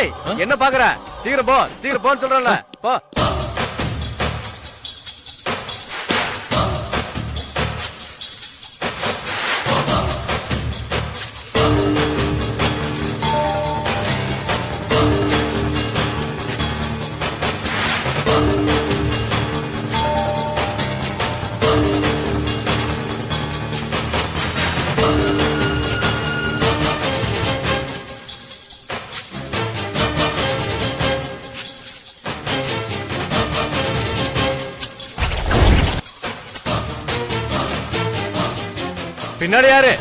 டேய் என்ன பாக்குற? சீக்கிரம் போ, சீக்கிரம் போன்னு சொல்றேன்ல. போ. பின்னாடி யாரு?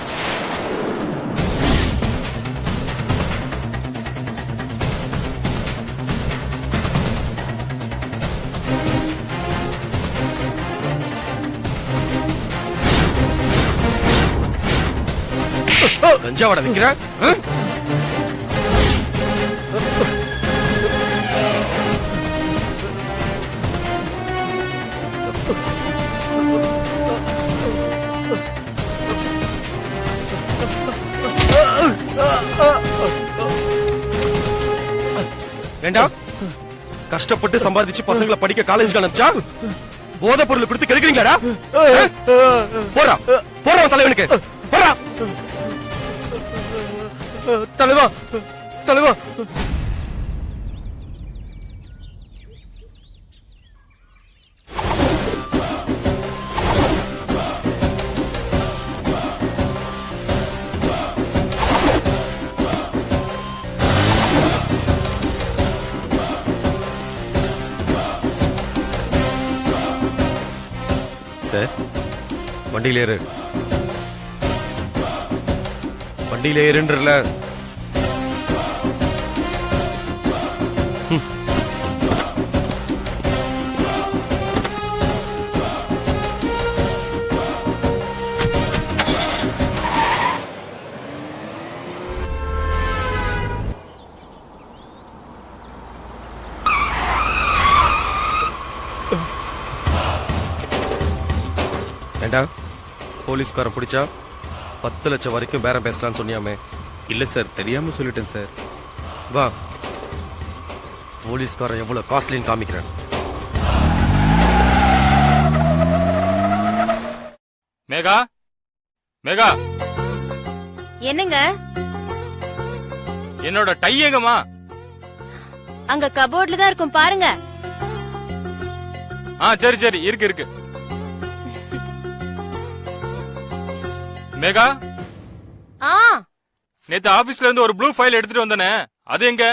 கஞ்சாவோட நிக்கிற? ஏண்டா கஷ்டப்பட்டு சம்பாதிச்சு பசங்களை படிக்க காலேஜ் அனுப்பிச்சா போதை பொருள் கொடுத்து கெடுக்கிறீங்களாடா? போறா போறா தலைவனுக்கு போறா. தலைவா தலைவா வண்டியில ஏறு. வண்டியில ஏறுன்றல. ஏண்டா போலீஸ்கார பிடிச்சா 10 லட்சம் வரைக்கும் பேரம் பேசலாம்னு சொன்னியாமே? இல்ல சார், தெரியாம சொல்லிட்டேன் சார். வா, போலீஸ்காரன் எவ்வளவு காஸ்ட்லின்னு காமிக்கிறேன். மேகா, மேகா, என்னங்க? என்னோட டை எங்கம்மா? அங்க கபோர்ட்ல தான் இருக்கும், பாருங்க. சரி சரி, இருக்கு இருக்கு. மேகா, நேத்து ஆபீஸ்ல இருந்து ஒரு ப்ளூ ஃபைல் எடுத்துட்டு வந்தனே, அது எங்க?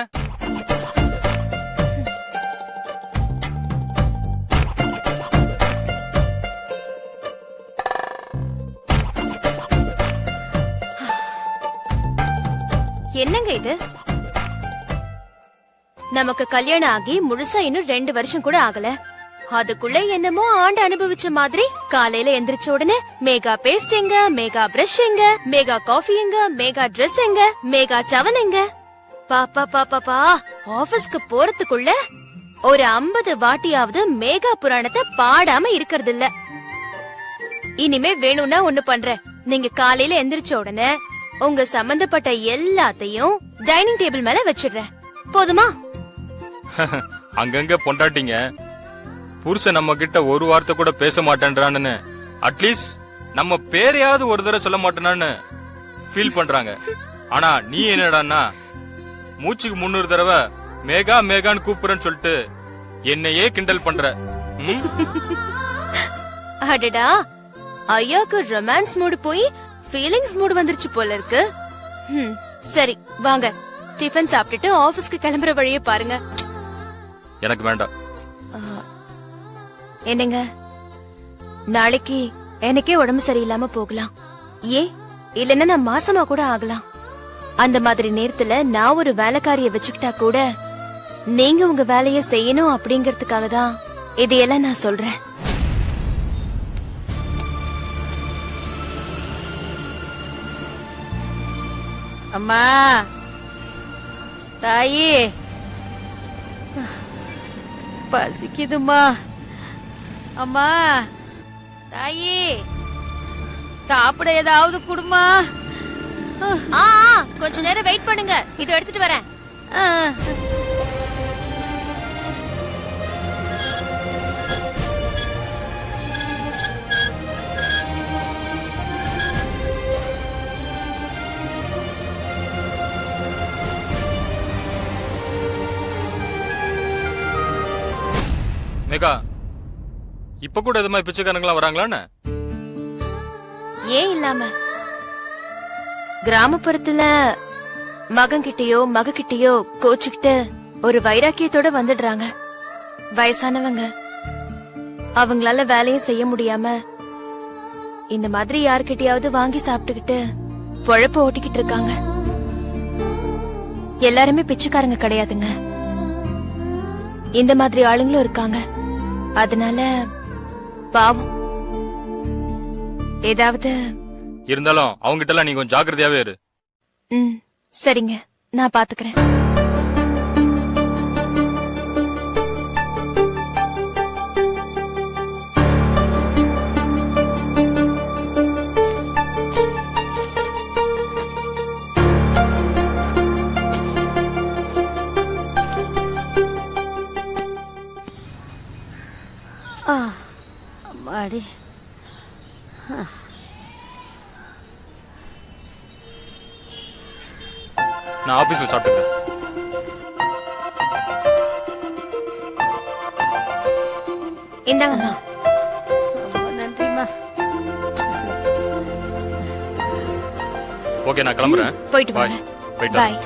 என்னங்க இது? நமக்கு கல்யாணம் ஆகி முழுசா இன்னும் 2 வருஷம் கூட ஆகல. அதுக்குள்ள என்னமோ ஆண்டு அனுபவிச்ச மாதிரி காலையில எந்திரிச்ச உடனே மேகா பேஸ்ட் எங்க, மேகா பிரஷ் எங்க, மேகா காஃபி எங்க, மேகா ட்ரெஸ் எங்க, மேகா டவல் எங்க? பாப்பா பாப்பா, ஆபீஸ்க்கு போறதுக்குள்ள ஒரு 50 வாட்டியாவது மேகா புராணத்தை பாடாம இருக்கறது இல்ல. இனிமே வேணும்னா ஒண்ணு பண்றேன். நீங்க காலையில எந்திரிச்ச உடனே உங்க சம்பந்தப்பட்ட எல்லாத்தையும் டைனிங் டேபிள் மேல வச்சிடுறேன். போதுமா? அங்கங்க பொண்டாட்டிங்க புருஷன் நம்ம கிட்ட ஒரு வார்த்தை கூட பேச மாட்டேன்றான்னு அட்லீஸ்ட் நம்ம பேரையாவது ஒரு தடவை சொல்ல மாட்டேனான்னு ஃபீல் பண்றாங்க. ஆனா நீ என்னடான்னா மூச்சுக்கு 300 தடவை மேகா மேகான்னு கூப்பிடுறேன்னு சொல்லிட்டு என்னையே கிண்டல் பண்ற. அடடா, ஐயாக்கு ரொமான்ஸ் மூடு போய் ஃபீலிங்ஸ் மூடு வந்துருச்சு போல இருக்கு. சரி வாங்க, டிஃபன் சாப்பிட்டுட்டு ஆபீஸ்க்கு கிளம்புற வழியே பாருங்க. எனக்கு வேண்டாம். என்னங்க, நாளைக்கு எனக்கே உடம்பு சரியில்லாம போகலாம். இல்லன்னா நான் மாசமா கூட ஆகலாம். அந்த மாதிரி நேரத்துல நான் ஒரு வேலைக்காரிய வச்சுக்கிட்டா கூட நீங்க உங்க வேலைய செய்யணும் அப்படிங்கறதுக்காக தான் இதையெல்லாம் நான் சொல்றேன். அம்மா, தாயி, பசிக்குதுமா. அம்மா, தாயி, சாப்பிட ஏதாவது குடுமா. கொஞ்ச நேரம் வெயிட் பண்ணுங்க, இதை எடுத்துட்டு வரேன். ஆ. மேகா இப்ப கூட இது மாதிரி பிச்சைக்காரங்களாம் வராங்களான்னு? ஏன் இல்லாம கிராமப்புறத்துல மகன்கிட்டயோ மகக்கிட்டயோ கோச்சுக்கிட்டு ஒரு வைராக்கியத்தோட வந்துடுறாங்க. வயசானவங்க அவங்களால வேலையும் செய்ய முடியாம இந்த மாதிரி யார்கிட்டயாவது வாங்கி சாப்பிட்டுக்கிட்டு பொழப்ப ஓட்டிக்கிட்டு இருக்காங்க. எல்லாருமே பிச்சைக்காரங்க கிடையாதுங்க. இந்த மாதிரி ஆளுங்களும் இருக்காங்க. அதனால பாவம் ஏதாவது இருந்தாலும் அவங்க கிட்ட எல்லாம் நீ கொஞ்சம் ஜாக்கிரதையாவே இரு. சரிங்க, நான் பாத்துக்கிறேன். அம்மாடி. நான் ஆபீஸ்ல சாப்பிட்டுக்கிறேன். இந்தாங்கம்மா. ரொம்ப நன்றிம்மா. ஓகே, நான் கிளம்புறேன். போயிட்டு பாய். வாங்க. போயிட்டு பாய்.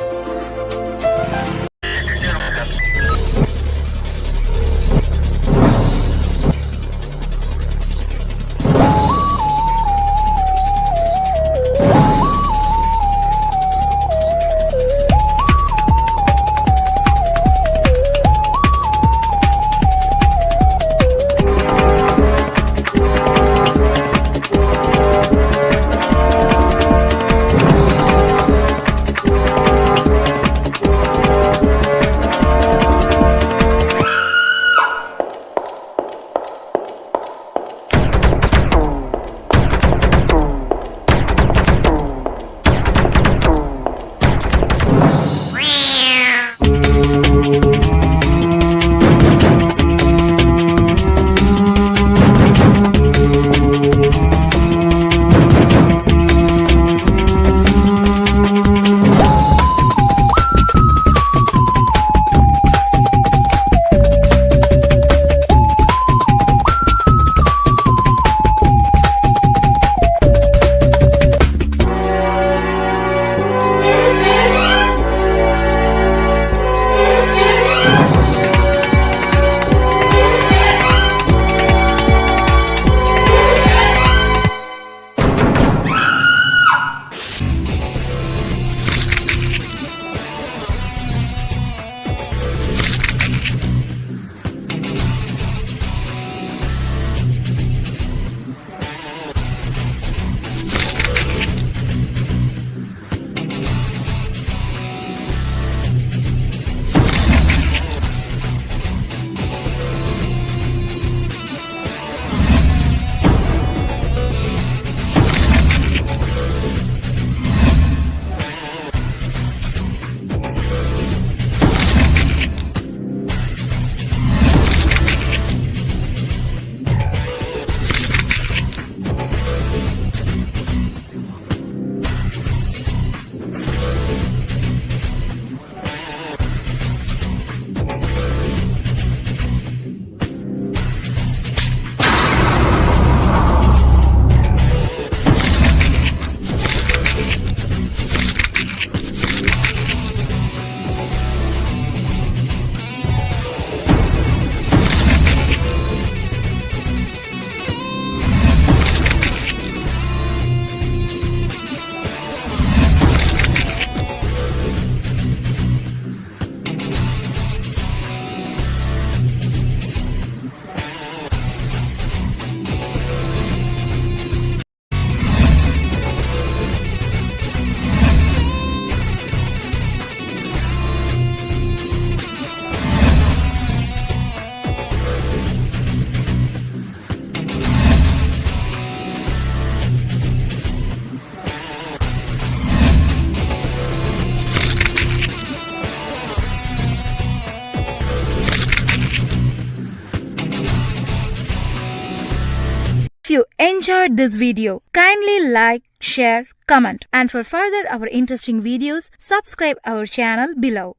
you enjoyed this video, kindly like, share, comment, and for further our interesting videos, subscribe our channel below.